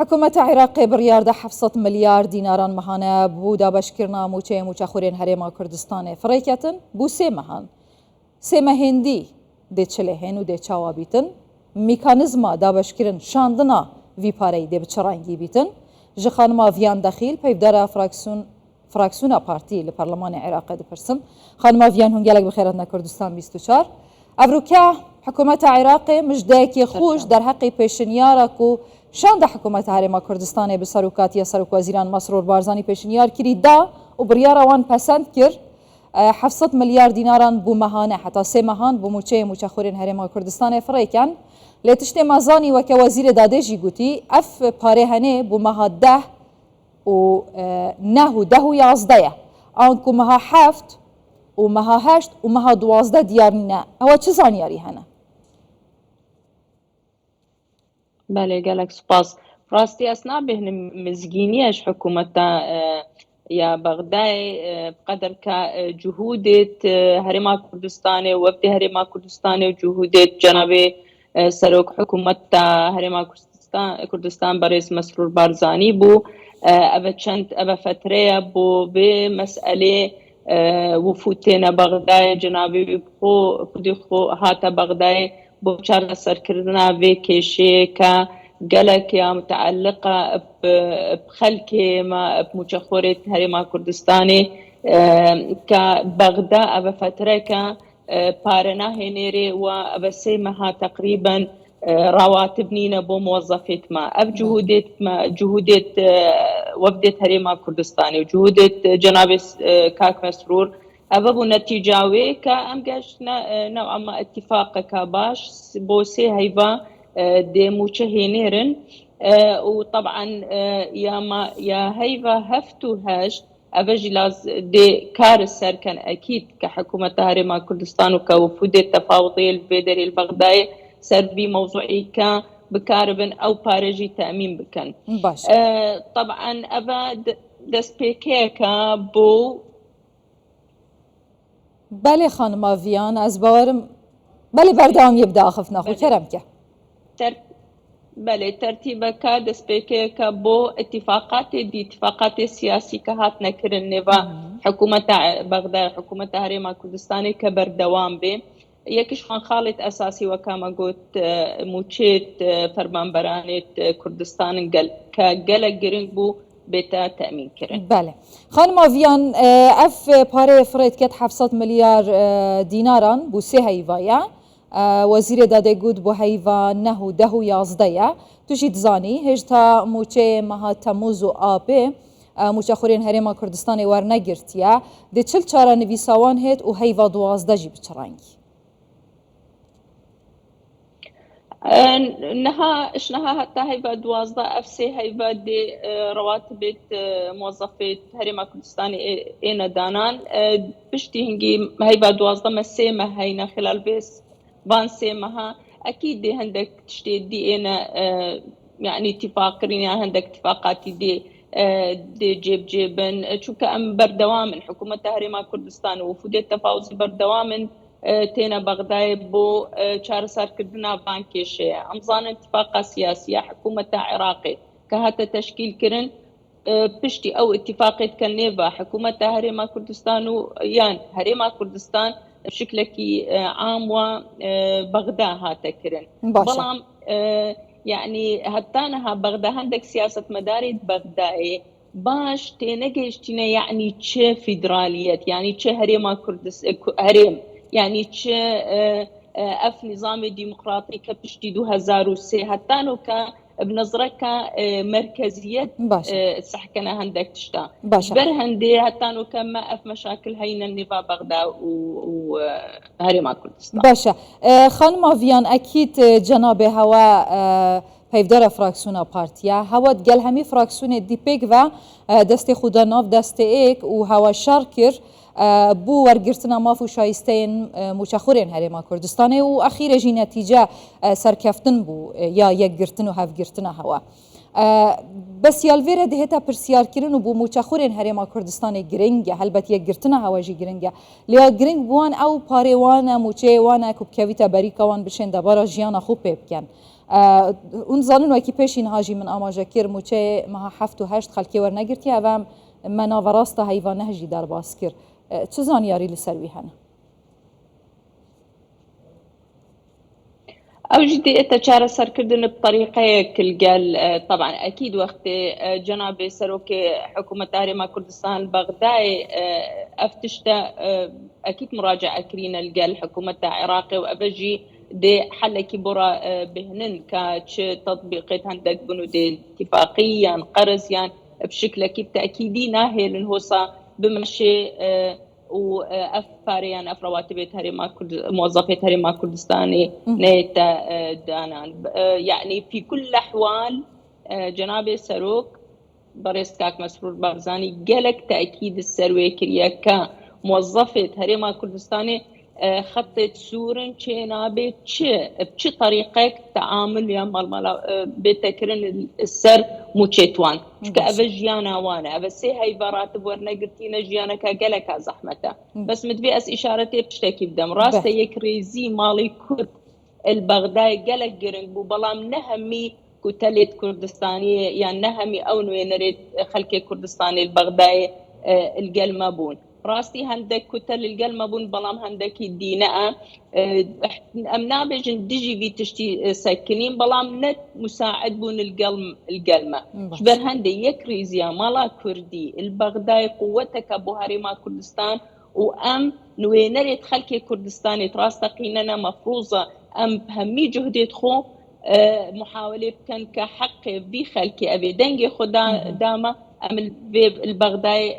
حکوومەتە عێراقی بڕیاردە 700 ملیار دیناران مەهانە بوو دابەشکردنا موچەیە موچەخورێن هەرێما کوردستانê firêketin bû sê mehan. Sê mehêndî dê çilêhên û dê çawa bîtin, mîkanîzma dabeşkirin şandina vî pareyê dê bi çi rengî bîtin, ji xanima Viyan Dexîl peyvdara fraksiyona partî li Parlemanê Iraqê dipirsin. Xanima Viyan hûn gelek bi xêr hatina Kurdistan 24. Evrûka حکوومەتە عێراقê mijdeyekî xweş derheqê pêşinyara ku şanda حکوومەتە Herêma Kurdistanê bi serokatiya Serokweziran Mesrûr Barzanî pêşinyar kirî da û biryara wan pesend kir 700 milyar dînaran bû mehane heta sê mehan bû muçeyê muçexurên Herêma Kurdistanê firêken lê tiştê me zanî weke wezîrê dadê jî gotî ev parê henê bû meha 10 û 9 û 10 û 11 ye an ku meha 7 û meha 8 û meha 12 diyar nîne ewa çi zanyarî hene؟ بله گلک سپاس راستی اسنا بهن مزگینیش حکومتا یا بغداد قدر که جهودت هرما کردستان و وقت هرما کردستان و جهودت جناب سروک حکومت هرما کردستان برای مسرور بارزانی بو او چند او فتره بو به مسئله وفوتین بغداد جنابی خودی خو هاتا بغداد بو چار سرکردنا و کشه که گلک یا متعلقه بخلک ما بمچخورت هرما کردستانی که بغداد او فتره که پارنا هنری و او سیمها تقریبا رواتب نينا بو موظفات ما اب جهودت وفدت هرما كردستاني وجهودت جناب كاك مسرور ابو نتيجاوي كام قاشنا نوعا ما اتفاق كباش بوسي هيفا دي موشهينيرن وطبعا يا هيفا هفتو هاش ابجلاز دي كار السر كان اكيد كحكومه هرما كردستان وكوفود التفاوضي البدري البغدادي سر بي موضوعي كان بكاربن او بارجي تامين بكن باش طبعا ابا دسبيكيكا بو بله خانم آویان از باورم بله بردام یبدا آخف ناخو کرم که بله ترتیبك دسبيكيكا بو اتفاقات سياسي كهات نكرن نوا حكومة بغداد حكومة هرما كردستاني كبردوام به یکیش خان خالد اساسی و کما گوت موچیت فرمانبرانیت کردستان گل گرینگ بو بتا تامین کرد. بله خانم آویان اف پاره فرید کت 700 میلیار دیناران بو سه هیوایا وزیر داده گود بو هیوا 9 و 10 و 11 توشید زانی هجتا موچه مها تموز و آبه موچخورین هرما کردستان ورنگرتیا ده چل چاره نویساوان هید و هیوا 12 جی بچرانگی نها حتى هيبا 12 افسي هيبا دي رواتب موظفات هرما كردستان اينا دانان بشتي هنجي هيبا 12 مسيمه هينا خلال بس بان سيمها اكيد دي هندك تشتي دي اينا يعني اتفاقين يعني هندك اتفاقات دي جيبن شو كأم بردوام من حكومة هرما كردستان وفوديت تفاوض بردوام تينا بغداد بو چار سار كردنا بانكيشي امزان اتفاق سياسية حكومة عراقي كهاتا تشكيل كرن بشتي او اتفاقات كنيفا حكومة هرما كردستان يان هرما كردستان بشكل عام وبغداد هاتا كرن بلام يعني هتانها بغداد عندك سياسة مداري بغداد باش تينجشتنا يعني تش فيدراليات يعني تش هرما هرم يعني تش اف نظام ديمقراطي كبشتي 2003 حتى نو بنظرك مركزيه سحكنا هندك تشتا برهندي حتى نو كما اف مشاكل هينا النفا بغداد وهرما كردستان باشا خانم آویان اكيد جناب هوا پیفدار فراکسیونا پارتیا هوا گل همی فراکسیون دیپیک و دست خدا ناف دست ایک و هوا شارکر بو ورگرتنا مافو شایستین موچخورین هرما کردستانه و اخیر جی نتیجه سرکفتن بو یا یک گرتن و هف گرتن هوا بس یالویره دهتا پرسیار کرن و بو موچخورین هرما کردستانه گرنگه هلبت یک گرتن هوا جی گرنگه لیا گرنگ بوان او پاره وانا موچه وانا کب کویتا بریکا وان بشن دبارا جیانا خوب بکن اون زانن وکی پیشین هاجی من آماجه کر موچه ما 7 و 8 خلکی ورنگرتی اوام منا وراستا حیوانه هجی در باس کر چه زانیاری لسروی هنه او جدي اتشار سركردن بطريقه كالقال طبعا اكيد وقت جناب سروك حكومه هرم كردستان بغداد افتشتا اكيد مراجعه كرينا القال حكومه عراقي وابجي دي حل كبرى بهنن كاتش تطبيقات عندك بنود اتفاقيا قرزيا بشكل اكيد تاكيدي ناهي لنهوصا بمشي وافاريان افرواتبت هرم موظفي هرم كردستاني نيتا دانان يعني في كل الاحوال جناب سروك بريسكاك مسرور بارزاني قالك تاكيد السروي كريا كموظفه هرم كردستاني خطت سورن جنابه بچه طريقه تعامل يا مال بتكرن السر موچتوان كأفجيانا وانا بس هي براتب ورنا قلتينا جيانا كقلك زحمته بس متبي اس اشارتي بشتكي بدم راسته يكريزي مالي كرد البغداد قلك قرن بلام نهمي كتلت كردستانية يعني نهمي او نريد خلكي كردستاني البغداد القلمابون راستي هندك كتل القلمابون بلام هندك الديناء امنا بجن دجي في تشتي ساكنين بلام نت مساعد بون القلمة شبر هندي يكريزيا مالا كردي البغداد قوتك ابو هريما كردستان وام نوينريت خلكي كردستاني تراستقيننا مفروضة ام بهمي جهدي خو محاولة كان كحق بخلكي ابي دنجي خدا داما عمل البغداد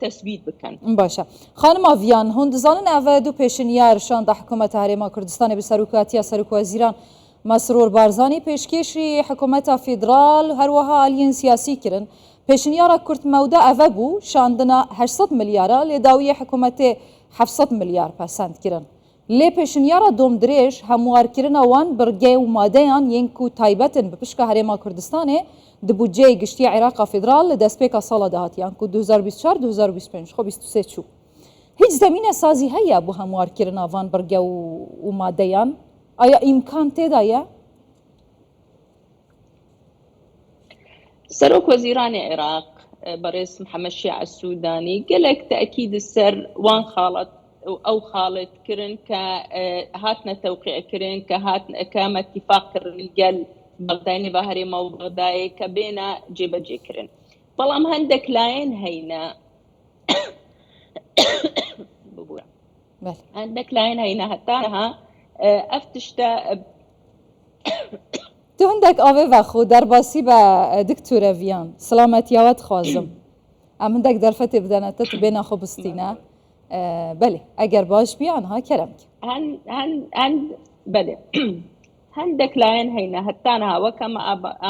تثبيت بكن باشه خانم آویان هند زانن اوه دو پیشنیار شان ده حکومت هرم کردستان به سروکاتی سروک وزیران مسرور بارزانی پیشکشی حکومت فدرال هر وها آلین سیاسی کرن پیشنیار کرد موده اوه بو شاندنا 800 میلیارا لداوی حکومت 700 میلیار پسند کرن لی پیشنیار دوم دریش هموار کرن وان برگه و مادهان ینکو تایبتن بپشک هرم کردستانه د بودجه گشتی عراق فدرال دست پیکا سال دهاتیان کو 2024-2025 خو 23 چو هیچ زمین سازی هیا بو هموار کرنا وان برگه و مادهان آیا امکان تدایا؟ سروك وزيران العراق برئيس محمد شيع السوداني قالك تأكيد السر وان خالط او خالط كرن كهاتنا توقيع كرن كهاتنا كما اتفاق كرن القل بغدايني بهري مو بغداي كبينا جيبا جيكرن طالما هندك لاين هينا عندك لاين هينا هتانها افتشتا تو هندك آوه و خود در باسی با دکتور ویان سلامت یاوت خوازم ام هندك در فتح بدانتت بین خوبستینه بله اگر باش بیان ها کرم هن بله هندك لاين هينا هتانها وكما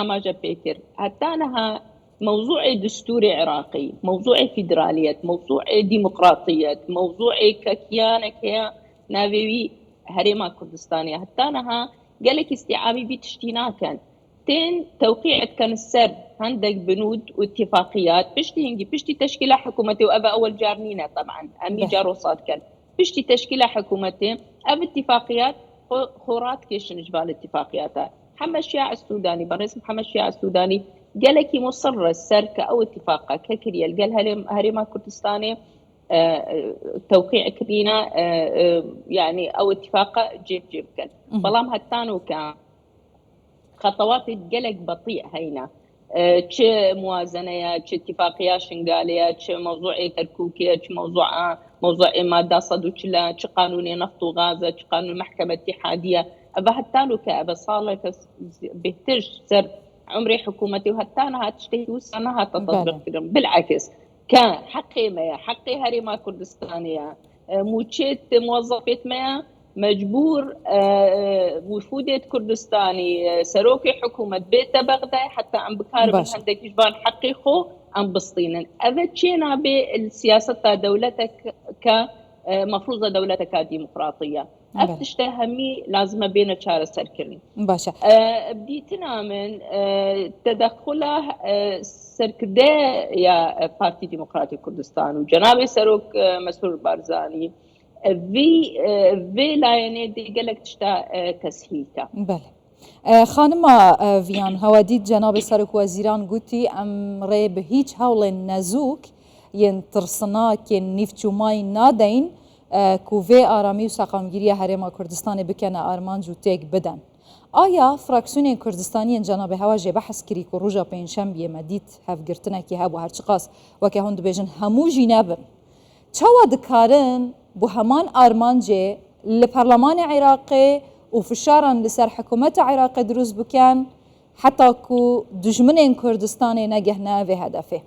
أماجة بيكر هتانها موضوع دستوري عراقي موضوع فيدرالية موضوع ديمقراطية موضوع ككيانك يا نافيوي هريما كردستانية هتانها قالك استيعابي بتشتيناتن تين توقيعت كان السر عندك بنود واتفاقيات بشتي تشكيلة حكومتي وأبا أول جارنينا طبعا أمي جاروصات كان بشتي تشكيلة حكومتي أب اتفاقيات خورات كيشن جبال اتفاقياتها محمد شيع السوداني برئيس محمد شيع السوداني قال لك مصر السركة أو اتفاقة ككريال قال هريما كردستاني توقيع كرينا يعني أو اتفاقة جيب كان بلام هتانو كان خطوات قلق بطيء هينا تش موازنة تش اتفاقية شنغالية تش موضوع كركوكية تش موضوع مادة صدوشلا تش قانون نفط وغاز تش قانون محكمة اتحادية أبا هتانو كأبا صالة بهتج سر عمري حكومتي وهتانا هتشتهي وسنها تطبق بالعكس كان حقي هريما كردستانية موتشيت موظفت ما مجبور وفودة كردستاني سروكي حكومة بيت بغداد حتى عم بكارب عندك جبان حقي خو عم بسطينا أفتشينا بالسياسة دولتك كمفروضة دولتك ديمقراطية افتشتهمي لازم بين تشار سركرني باشا بديتنا من تدخله سركده يا بارتي ديمقراطي كردستان وجناب سروك مسرور بارزاني في لاينه دي قالك تشتا تسهيلته بله خانم ویان هەوادید جەنابی سەرۆک وەزیران گوتی ئەم ڕێ بە هیچ هەوڵێن نەزووک یەن ترسناکێن نیفچوومای نادەین کوڤێ ئارامی و ساقامگیریە هەرێما کوردستانی بکەنە ئارمانج و تێک بدەن. ئایا فراکسیونێن کوردستانیان جەنابی هەواژێ بەحەس کری و ڕۆژە پێنجشەمبیە مەدیت هەفگرتنێکی هەبوو هەرچ قاس وەکە هەون دەبێژن هەمووژی نەبن. چاوا دکارن بۆ هەمان ئارمانجێ لە پەرلەمانی عێراقی و فشاران لەسەر حکوومەتە عێراقی دروست بکەن حتاکو دژمنên کوردستانê نەگەهنە vê hedefê.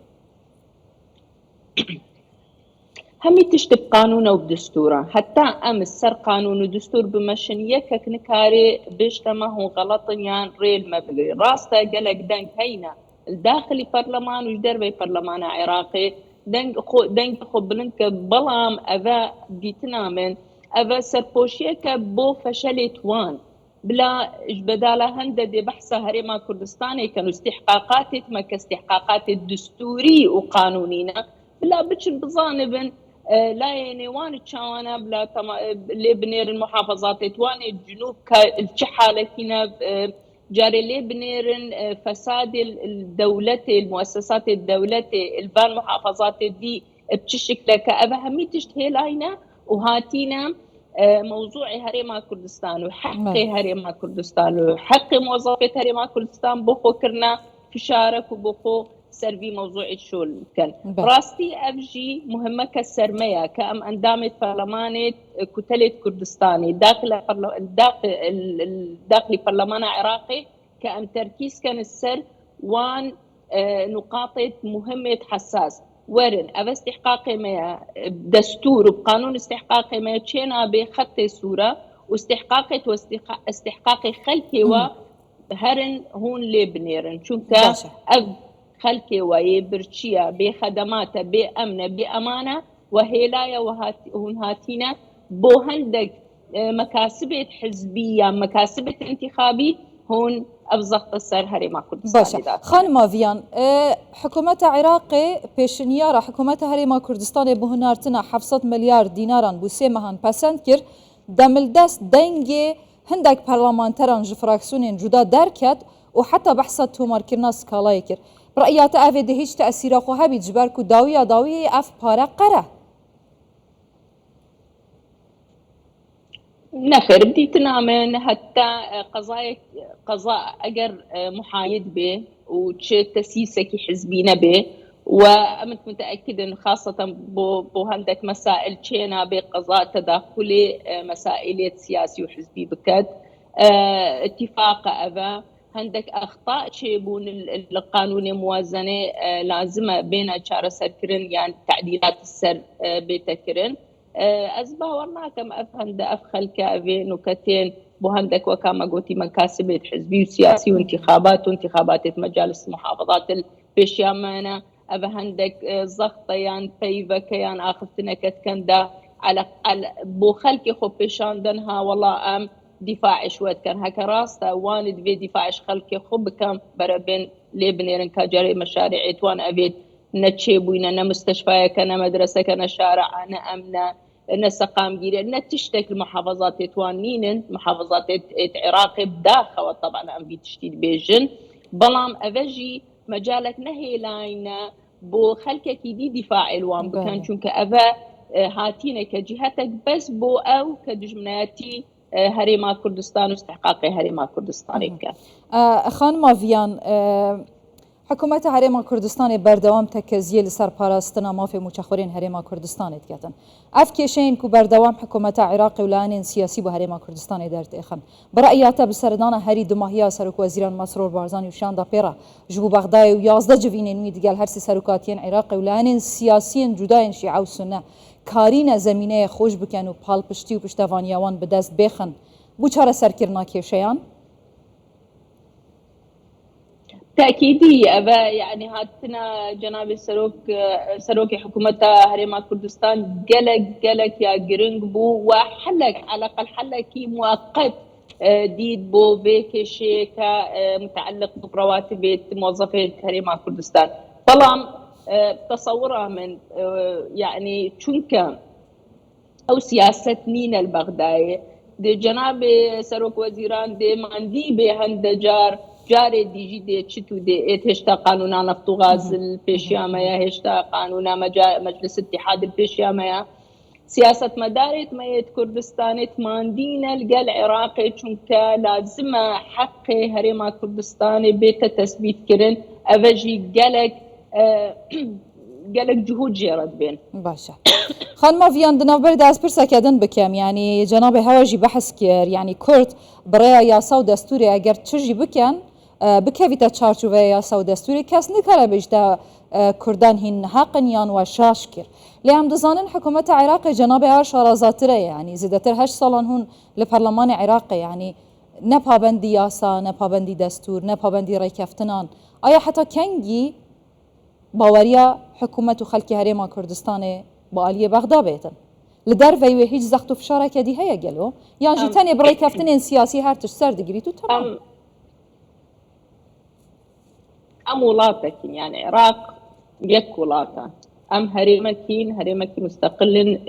همي تشتب قانون و بدستورة حتى أمس سر قانون ودستور بمشن يكك نكاري بيشتما هو غلط يعني ريل مبلغ راستا قلق دنك هينا الداخلي برلمان وجدر بي برلمان عراقي دنك خو بلنك بلام أذا ديتنا من أذا سربوشيك بو فشلت وان بلا بدالة هندد بحث هريما كردستاني كانوا استحقاقات ما كاستحقاقات الدستوري وقانونينا بلا بتشن بظانبن لا يعني وان تشاوانا بلا لبنير المحافظات تواني الجنوب كالشحالة كنا جاري لبنير فساد الدولة المؤسسات الدولة البان محافظات دي بتشكل كأبهمي تشتهي لاينا وهاتينا موضوع هريما كردستان وحق هريما كردستان وحق موظفة هريما كردستان بخو كرنا فشارك وبخو سربي موضوع الشغل كان راستي أبجي مهمة كالسرمية كأم أندامة برلمانة كتلة كردستاني داخل برلمان عراقي كأم تركيز كان السر وان نقاط مهمة حساس ورن أبا استحقاقي ما دستور وقانون استحقاقي ما تشينا بخط سورة واستحقاقي واستحقاقي خلقي وهرن هون لبنيرن شونك خلقي ويبرشيا بخدمات بأمنة بأمانة وهلايا وهون هاتينا بوهندك مكاسبة حزبية مكاسبة انتخابي هون أبزخت السر هريما كردستان. باشا خانم ویان حکومت عراقی پیشنیار حکومت هريما كردستان بهنارتنا 700 مليار ديناران بو سه مهان پسند کر دمل دست دنگ هندك پارلمانتران جفراکسونین جدا درکت و حتی بحثت تومار کرنا سکالای کر برأيات أفي ده هيج تأثير أخوها بيجبركو داوي أف بارا قرة نخير بديت نعمل حتى قضاء أجر محايد به وتشي تسيسك حزبينا به وأمت متأكد إن خاصة بو هندك مسائل تشينا بقضاء تداخلي مسائل سياسي وحزبي بكد اتفاق أبا هندك أخطاء شيبون القانون موازنة لازمة بين شارة سركرن يعني تعديلات السر بتكرن أزبا ورنا كم أفهم ده أفخل كأفين وكتين بوهندك وكما قلتي مكاسب حزبي وسياسي وانتخابات مجالس محافظات البيشيامانة أبهندك زغطة يعني طيبة كيان آخفتنا كتكندا على بو خلقي خو بيشاندنها والله أم دفاع شوت كان هكا راستا واند في دفاع خلقي خب كان بربين لبنيرن كجري مشاريع توان أبيت نتشيبوين أنا مستشفى كان مدرسة كان شارع أنا أمنا أنا سقام جيري نتشتك المحافظات توانين محافظات عراقي بداخل وطبعا أم بتشتيد بيجن بلام أفجي مجالك نهي لاينا بو خلقك دي دفاع الوان بكان شونك أفا هاتينا كجهتك بس بو أو كدجمناتي هريما كردستان واستحقاق هريما كردستان كان خانم ویان حکومت هريما كردستان بردوام تکزیه لسر پاراستنا مافی مچخورین هريما كردستان اتکتن اف کشین کو بردوام حکومت عراق ولانین سیاسی بو هريما كردستان درت اخن برأيات بسردان هری دماهیا سرک وزیران مسرور بارزانی وشان دا پیرا جبو بغداد و 11 جوینین می دیگل هر سرکاتین عراق ولانین سیاسیین جداین شیعه و سنه کارین زمینه خوش بکن و پال پشتی و پشتوانیاوان به دست بخن بو چاره سرکرنا کشیان تأكيدي أبا يعني هاتنا جناب سروك حكومة هريما كردستان قلق يا جرينج بو وحلك على الأقل حلكي مؤقت ديد بو بيك شيكا متعلق برواتب موظفين هريما كردستان طبعا تصورها من يعني تشونكا أو سياسة نينا البغدادية دي جناب سروك وزيران دي ماندي بهند جار ديجي دي تشتو دي هشتا قانونا نفط وغاز البيشياميا هشتا قانونا مجلس اتحاد البيشياميا سياسة مدارة ميت كردستان ماندينا لقى العراقي چونك لازم حق هريما كردستان بيت تثبيت كرن أفجي قالك جهود جيرد بين باشا خانم ویان دنابر دست پرسکدن بکم یعنی جناب هواجی بحث کر یعنی کرد برای یاسا و دستوری اگر چجی بکن بکویتا چارچوبه یاسا و دستوری کس نکره بجده کردان هین حقن یان و شاش کر لیم دزانن حکومت عراق جناب هاش رازاتره یعنی زیدتر 8 سالان هون لپرلمان عراق یعنی نپابندی یاسا نپابندی دستور نپابندی ریکفتنان آیا حتی کنگی باوریا حکومت و خلکی هریما کردستان با آلیه بغدا بیتن لدر وی هیچ زخت و فشاره کدی هیا گلو یان جیتنی برای کفتن سیاسی هر تش سر دگیری تو تمام ام ولاتكين يعني عراق يك ولاته ام هريمكي مستقل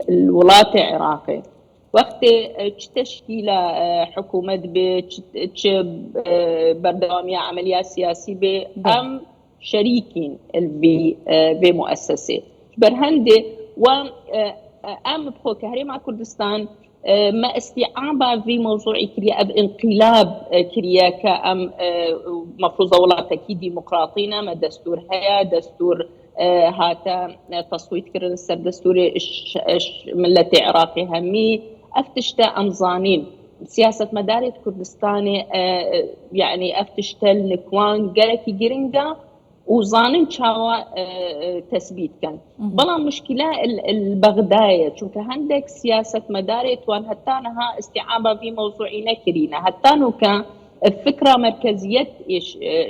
الولاة عراقي وقت تشكيلة حكومة بردوامية عمليات سياسية ام شريكين بمؤسسة برهندي و ام بخو كهريمة كردستان ما استيعابا في موضوع كريا بانقلاب كريا كأم مفروض ولاتكي ديمقراطينا ما دستور هيا دستور هاتا تصويت كرن السر دستوري ملة عراقي همي افتشتا امزانين سياسة مدارة كردستاني يعني افتشتا النكوان قالكي جرينجا وظانن شاوا تثبيت كان بلا مشكلة البغداية چونك هندك سياسة مدارة وان هتانها استيعابا في موضوعنا كرينا هتانو كفكرة مركزية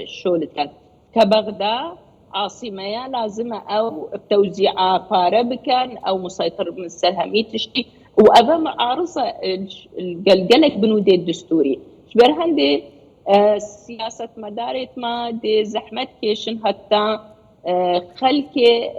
شولتن كبغدا عاصمة لازم او بتوزيع قارب كان او مسيطر من السلهمية تشتي وأبا عارضة القلقلك بنودي الدستوري شبر هندي سياسة مدارة ما دي زحمت كيشن حتى خلك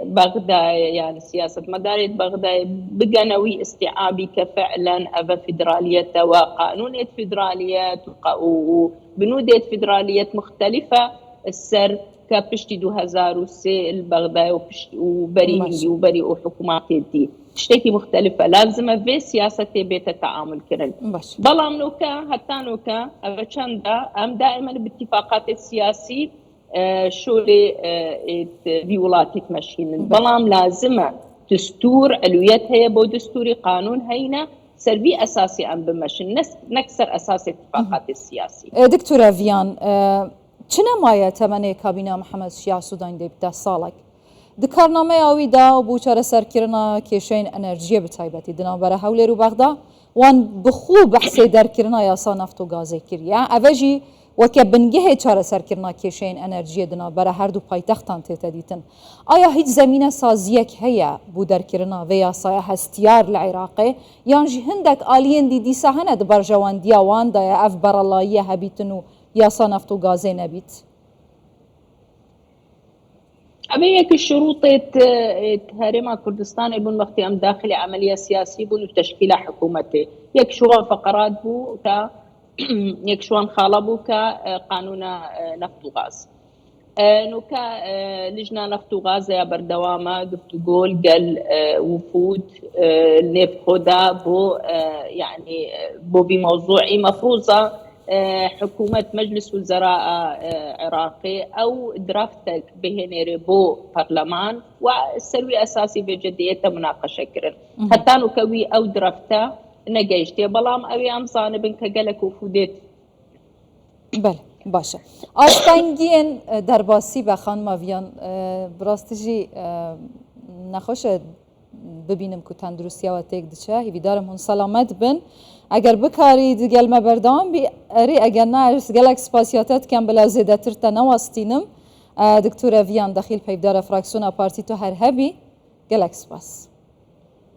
بغداد يعني سياسة مدارة بغداد بقنوي استيعابي كفعلا أبا فيدرالية وقانونية فيدراليات وبنودية فيدراليات مختلفة السر كبشتي 2003 البغداد وبري وحكومات دي تشتكي مختلفة لازم في سياسة بيت التعامل كرن بلا منوكا حتى نوكا أبشاندا أم دائما باتفاقات السياسي شولي فيولاتي تمشين بلام لازم دستور علويات هي بو دستوري قانون هينا سربي أساسي أم بمشين نكسر أساس اتفاقات السياسي دكتورة فيان چنه مایه تمنه کابینه محمد شیع سودان دی بده سالک دکارنامه آوی دا و بوچار سرکرنا کشین انرژی بتایبتی دنا برای حول رو بغدا وان بخو بحثی در کرنا یاسا نفت و گازه کریه اوجی وکه بنگه چار سرکرنا کشین انرژی دنا برای هر دو پایتختان تیتدیتن آیا هیچ زمینه سازیک هیا بو در کرنا و یاسای هستیار لعراقه یانجی هندک آلین دی سهنه دبر جوان دیاوان دا یا اف برالایه هبیتنو ياسا نفط وغازي نبيت أبيك الشروط هرما كردستان يبون وقت أم داخل عملية سياسية بون تشكيل حكومته يكشوان فقرات بو يكشوان خالبو كقانون نفط وغاز نوكا لجنة نفط وغاز يا بردوامة دفتو قول قال وفود نيف خودا بو يعني بو بموضوعي مفروضة حكومة مجلس وزراء عراقي أو درافتك بهنيري بو برلمان والسلوي أساسي بجدية مناقشة كرن حتى نكوي أو درافتا نجيشتي بلام أوي أمصان بنك قالك وفوديت بله باشه آشتنگین در باسی بخان ماویان براستجی نخوش ببینم که تندرستی و تک دچه هیویدارم هون سلامت بن اگر بکاری دیگل ما بردام بی اری اگر نه ارس گلک سپاسیاتت کم بلا زیده ترتا نواستینم دکتور ویان دخیل پیدار فراکسیون پارتی تو هر هبی گلک سپاس